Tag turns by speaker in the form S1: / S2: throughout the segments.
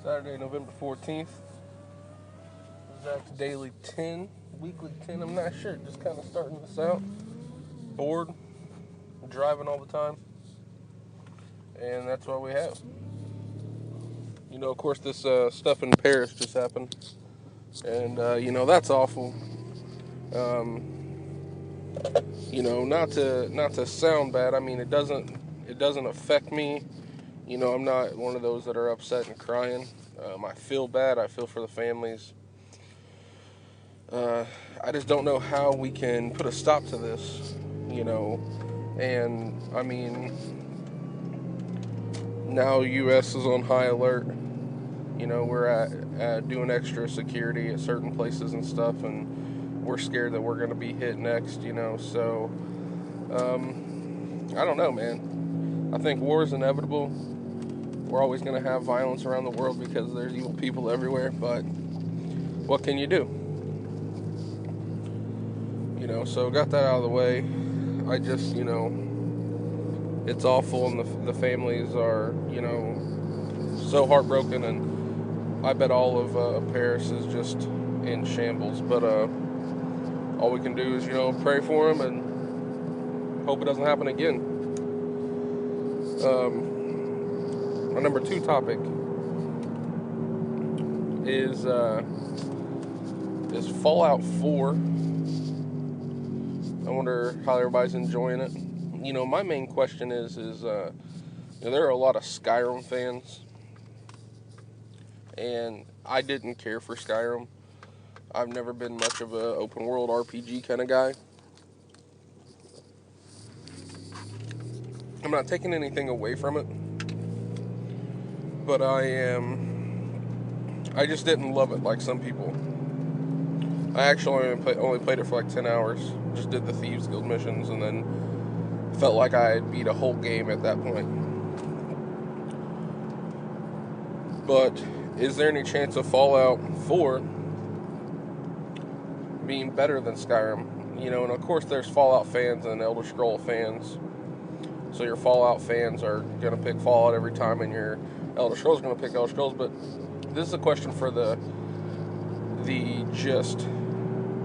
S1: Saturday, November 14th. Zach's daily 10, weekly 10, I'm not sure. Just kind of starting this out. Bored, driving all the time. And that's what we have. You know, of course, this stuff in Paris just happened. And, that's awful. Not to sound bad. I mean, it doesn't affect me. I'm not one of those that are upset and crying. I feel bad. I feel for the families. I just don't know how we can put a stop to this, And, I mean, now U.S. is on high alert. We're at doing extra security at certain places and stuff, and we're scared that we're going to be hit next, So, I don't know, man. I think war is inevitable. We're always going to have violence around the world because there's evil people everywhere, but what can you do? So got that out of the way. I just, it's awful, and the families are, so heartbroken, and I bet all of Paris is just in shambles, but all we can do is, pray for them and hope it doesn't happen again. My number 2 topic is Fallout 4. I wonder how everybody's enjoying it. My main question is there are a lot of Skyrim fans, and I didn't care for Skyrim. I've never been much of an open world RPG kind of guy. I'm not taking anything away from it, but I just didn't love it like some people. I actually only played it for like 10 hours. Just did the Thieves Guild missions, and then felt like I had beat a whole game at that point. But is there any chance of Fallout 4 being better than Skyrim? And of course there's Fallout fans and Elder Scrolls fans. So your Fallout fans are going to pick Fallout every time, and your Elder Scrolls are going to pick Elder Scrolls. But this is a question for the just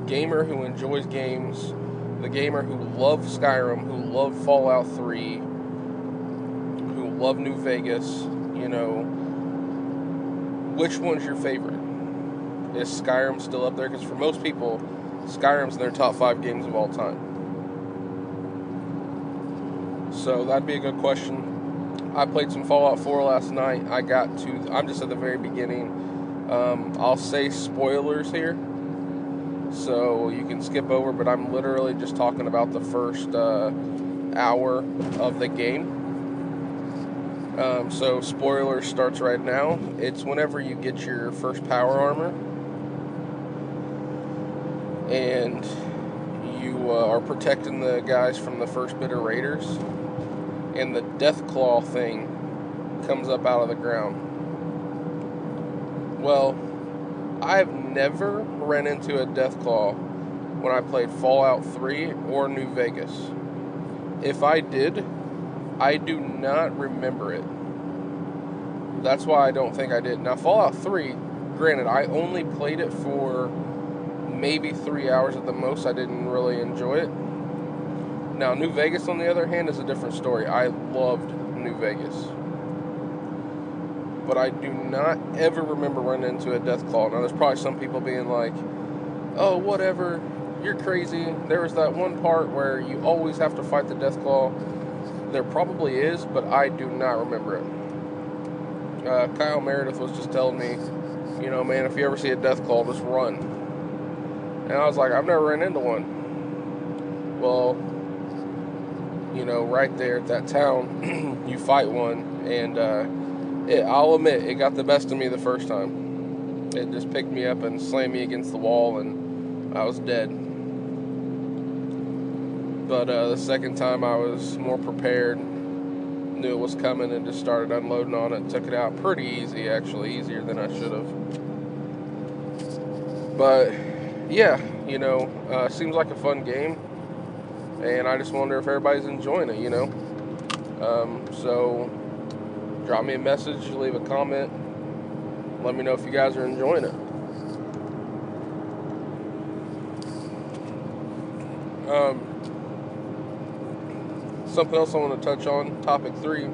S1: gamer who enjoys games, the gamer who loves Skyrim, who loved Fallout 3, who loved New Vegas, which one's your favorite? Is Skyrim still up there? Because for most people, Skyrim's in their top 5 games of all time. So that'd be a good question. I played some Fallout 4 last night. I'm just at the very beginning. I'll say spoilers here, so you can skip over, but I'm literally just talking about the first hour of the game. So spoiler starts right now. It's whenever you get your first power armor, and you are protecting the guys from the first bit of raiders, and the Deathclaw thing comes up out of the ground. Well, I've never ran into a Deathclaw when I played Fallout 3 or New Vegas. If I did, I do not remember it. That's why I don't think I did. Now, Fallout 3, granted, I only played it for maybe 3 hours at the most. I didn't really enjoy it. Now, New Vegas, on the other hand, is a different story. I loved New Vegas. But I do not ever remember running into a Deathclaw. Now, there's probably some people being like, oh, whatever, you're crazy. There was that one part where you always have to fight the Deathclaw. There probably is, but I do not remember it. Kyle Meredith was just telling me, man, if you ever see a Deathclaw, just run. And I was like, I've never ran into one. Well, right there at that town, you fight one, and I'll admit, it got the best of me the first time. It just picked me up and slammed me against the wall, and I was dead. But the second time I was more prepared, knew it was coming, and just started unloading on it. Took it out pretty easy, actually, easier than I should have. But yeah, seems like a fun game, and I just wonder if everybody's enjoying it, So drop me a message, leave a comment, Let me know if you guys are enjoying it. Something else I want to touch on, topic 3.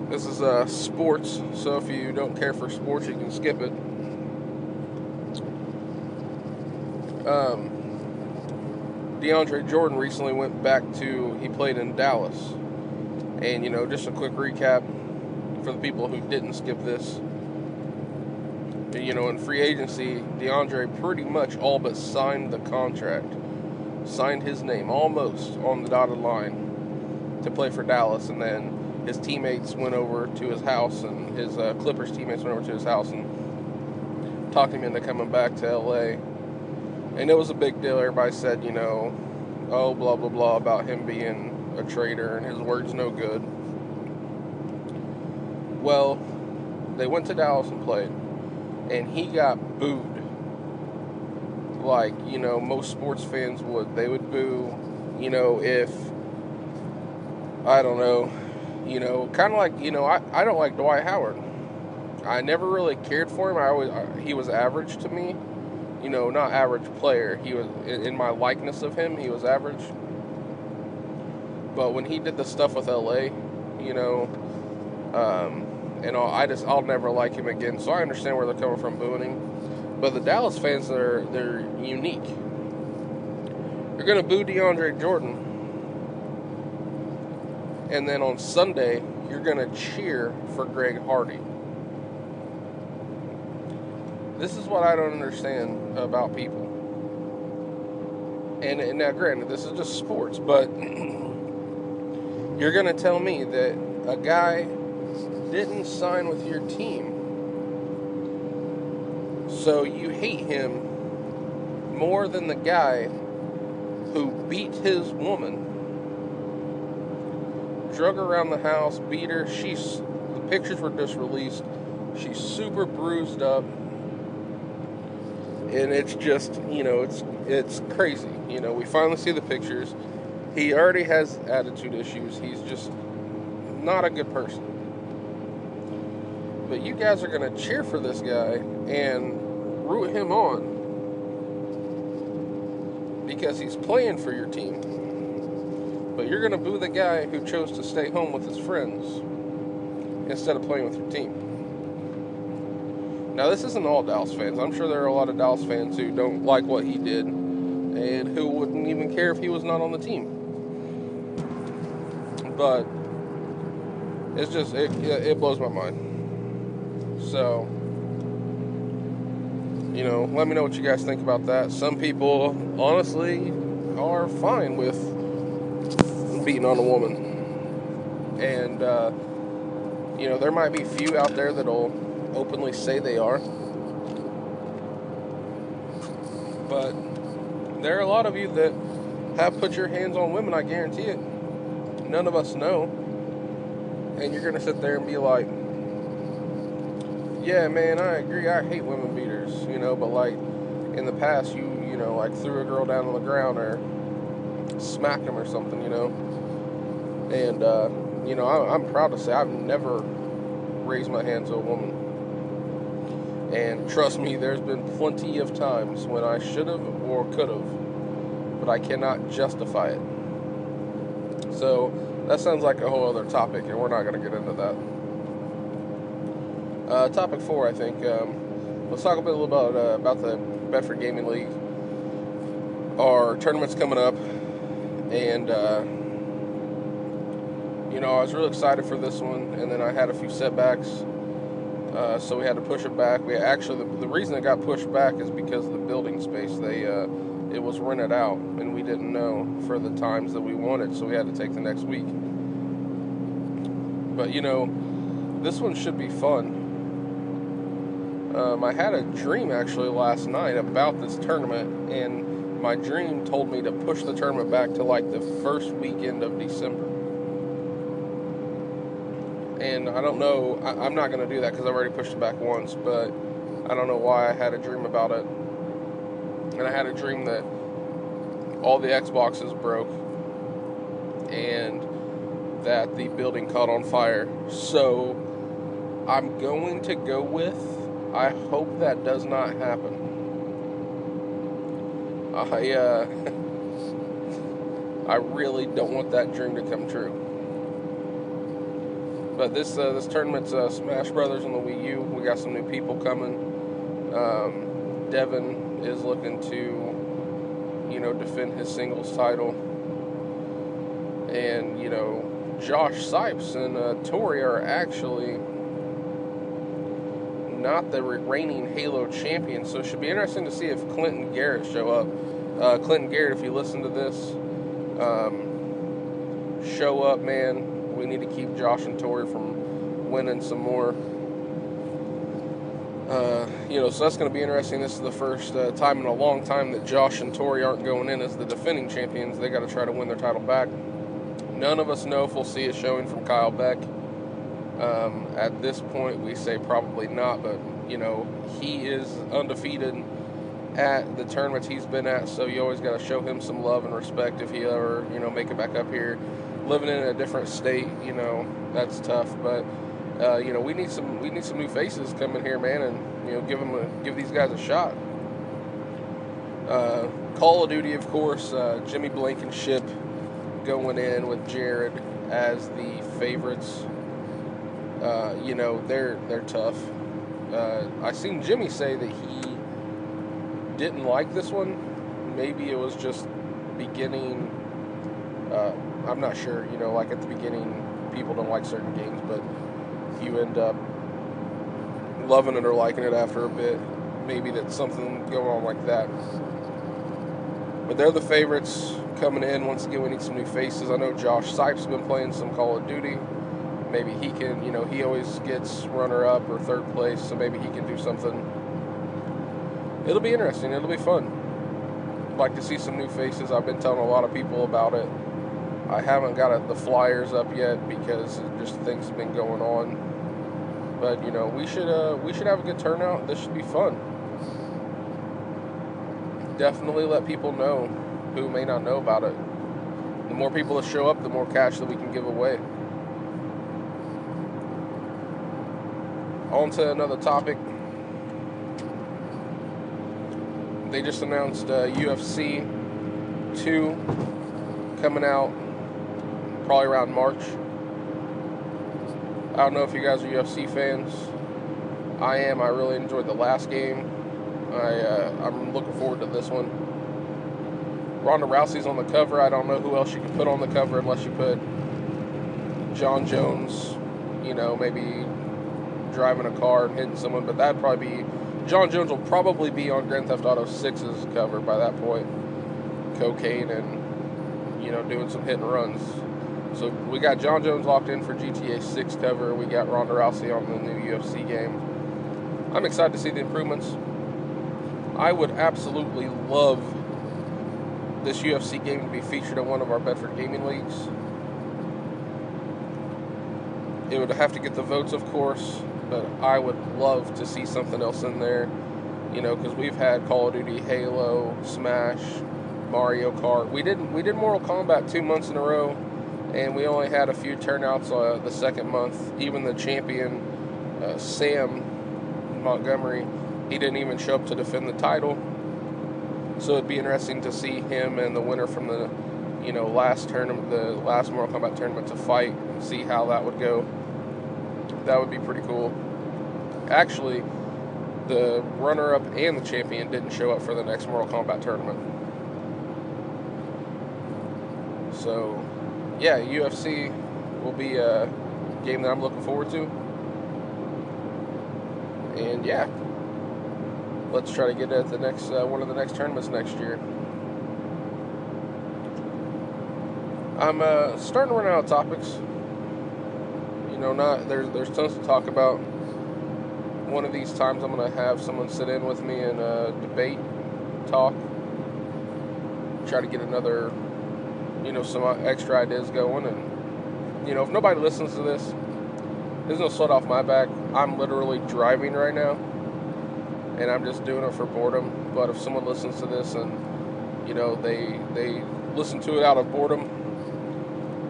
S1: This is sports, so if you don't care for sports, you can skip it. DeAndre Jordan recently went back he played in Dallas. And, just a quick recap for the people who didn't skip this. In free agency, DeAndre pretty much all but signed the contract. Signed his name almost on the dotted line to play for Dallas, and then his teammates went over to his house, and his Clippers teammates went over to his house and talked him into coming back to LA. And it was a big deal. Everybody said, oh, blah, blah, blah, about him being a traitor and his word's no good. Well, they went to Dallas and played, and he got booed. Like, most sports fans would. They would boo, if, I don't know, kind of like, I don't like Dwight Howard. I never really cared for him. He was average to me. Not average player. He was, in my likeness of him, he was average. But when he did the stuff with LA, I'll never like him again. So I understand where they're coming from booing him. But the Dallas fans, they're unique. You're going to boo DeAndre Jordan, and then on Sunday, you're going to cheer for Greg Hardy. This is what I don't understand about people. And now, granted, this is just sports, but you're going to tell me that a guy didn't sign with your team, so you hate him more than the guy who beat his woman, drug her around the house, beat her. The pictures were just released. She's super bruised up. And it's just, it's crazy. We finally see the pictures. He already has attitude issues. He's just not a good person. But you guys are going to cheer for this guy and root him on because he's playing for your team. But you're going to boo the guy who chose to stay home with his friends instead of playing with your team. Now, this isn't all Dallas fans. I'm sure there are a lot of Dallas fans who don't like what he did and who wouldn't even care if he was not on the team. But it's just, it blows my mind. So, let me know what you guys think about that. Some people, honestly, are fine with beating on a woman. And, there might be few out there that'll openly say they are. But there are a lot of you that have put your hands on women, I guarantee it. None of us know. And you're going to sit there and be like, yeah, man, I agree, I hate women beaters, but like, in the past, you threw a girl down on the ground or smacked them or something, and, I'm proud to say I've never raised my hand to a woman, and trust me, there's been plenty of times when I should have or could have, but I cannot justify it. So, that sounds like a whole other topic, and we're not going to get into that. Topic 4, I think. Let's talk a little about the Bedford Gaming League. Our tournament's coming up, and I was really excited for this one, and then I had a few setbacks, so we had to push it back. The reason it got pushed back is because of the building space. It was rented out, and we didn't know for the times that we wanted, so we had to take the next week. But this one should be fun. I had a dream actually last night about this tournament, and my dream told me to push the tournament back to like the first weekend of December. And I don't know, I'm not going to do that because I've already pushed it back once, but I don't know why I had a dream about it. And I had a dream that all the Xboxes broke and that the building caught on fire. So I'm going to go with, I hope that does not happen. I really don't want that dream to come true. But this tournament's Smash Brothers on the Wii U. We got some new people coming. Devin is looking to, defend his singles title. And, Josh Sipes and Tori are actually not the reigning Halo champion. So it should be interesting to see if Clinton Garrett show up. Clinton Garrett, if you listen to this, show up, man. We need to keep Josh and Tori from winning some more. So that's going to be interesting. This is the first time in a long time that Josh and Tori aren't going in as the defending champions. They got to try to win their title back. None of us know if we'll see it showing from Kyle Beck. At this point, we say probably not, but, he is undefeated at the tournaments he's been at, so you always got to show him some love and respect if he ever, make it back up here. Living in a different state, that's tough, but we need some new faces coming here, man, and give these guys a shot. Call of Duty, of course, Jimmy Blankenship going in with Jared as the favorites. They're tough. I seen Jimmy say that he didn't like this one. Maybe it was just beginning. I'm not sure. Like at the beginning, people don't like certain games, but you end up loving it or liking it after a bit. Maybe that's something going on like that. But they're the favorites coming in. Once again, we need some new faces. I know Josh Sipes has been playing some Call of Duty. Maybe he can, he always gets runner-up or third place, so maybe he can do something. It'll be interesting. It'll be fun. I'd like to see some new faces. I've been telling a lot of people about it. I haven't got the flyers up yet because just things have been going on. But, we should have a good turnout. This should be fun. Definitely let people know who may not know about it. The more people that show up, the more cash that we can give away. On to another topic. They just announced UFC 2 coming out probably around March. I don't know if you guys are UFC fans. I am. I really enjoyed the last game. I'm looking forward to this one. Ronda Rousey's on the cover. I don't know who else you can put on the cover unless you put John Jones, maybe driving a car and hitting someone, but that'd probably be... John Jones will probably be on Grand Theft Auto 6's cover by that point. Cocaine and, doing some hit and runs. So we got John Jones locked in for GTA 6 cover. We got Ronda Rousey on the new UFC game. I'm excited to see the improvements. I would absolutely love this UFC game to be featured in one of our Bedford Gaming Leagues. It would have to get the votes, of course, but I would love to see something else in there, because we've had Call of Duty, Halo, Smash, Mario Kart. We did Mortal Kombat 2 months in a row, and we only had a few turnouts the second month. Even the champion, Sam Montgomery, he didn't even show up to defend the title. So it'd be interesting to see him and the winner from the, last tournament, the last Mortal Kombat tournament to fight and see how that would go. That would be pretty cool. Actually, the runner-up and the champion didn't show up for the next Mortal Kombat tournament. So, yeah, UFC will be a game that I'm looking forward to. And yeah, let's try to get at the next one of the next tournaments next year. I'm starting to run out of topics. There's tons to talk about. One of these times I'm going to have someone sit in with me and debate, talk, try to get another, some extra ideas going. And, if nobody listens to this, there's no sweat off my back. I'm literally driving right now, and I'm just doing it for boredom. But if someone listens to this and, they listen to it out of boredom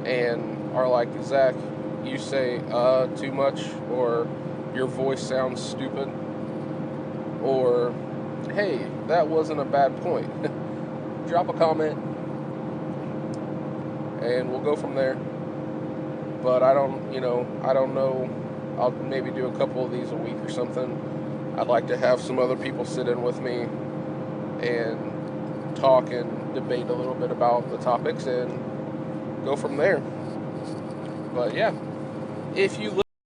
S1: and are like, Zach, you say too much, or your voice sounds stupid, or hey, that wasn't a bad point. Drop a comment and we'll go from there. But I don't know. I'll maybe do a couple of these a week or something. I'd like to have some other people sit in with me and talk and debate a little bit about the topics and go from there. But yeah, if you